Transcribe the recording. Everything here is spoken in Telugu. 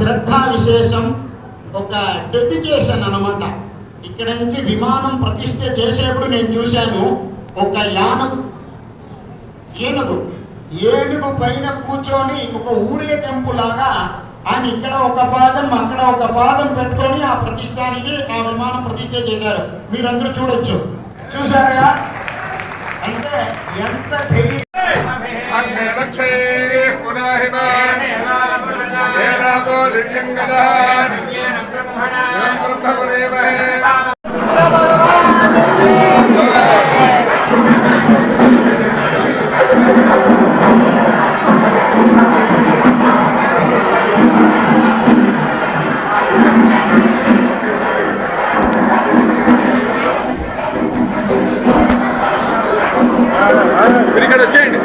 శ్రద్ధ విశేషం, ఒక డెడికేషన్ అన్నమాట. ఇక్కడ నుంచి విమానం ప్రతిష్ఠ చేసేప్పుడు నేను చూశాను, ఒక ఏనుగు పైన కూర్చొని ఒక ఊరేగింపు లాగా ఆయన ఇక్కడ ఒక పాదం అక్కడ ఒక పాదం పెట్టుకొని ఆ ప్రతిష్టానికి ఆ విమానం ప్రతిష్ఠ చేశారు. మీరందరూ చూడొచ్చు, చూసారా? అంటే ఎంత ఇక్కడ వచ్చేయండి.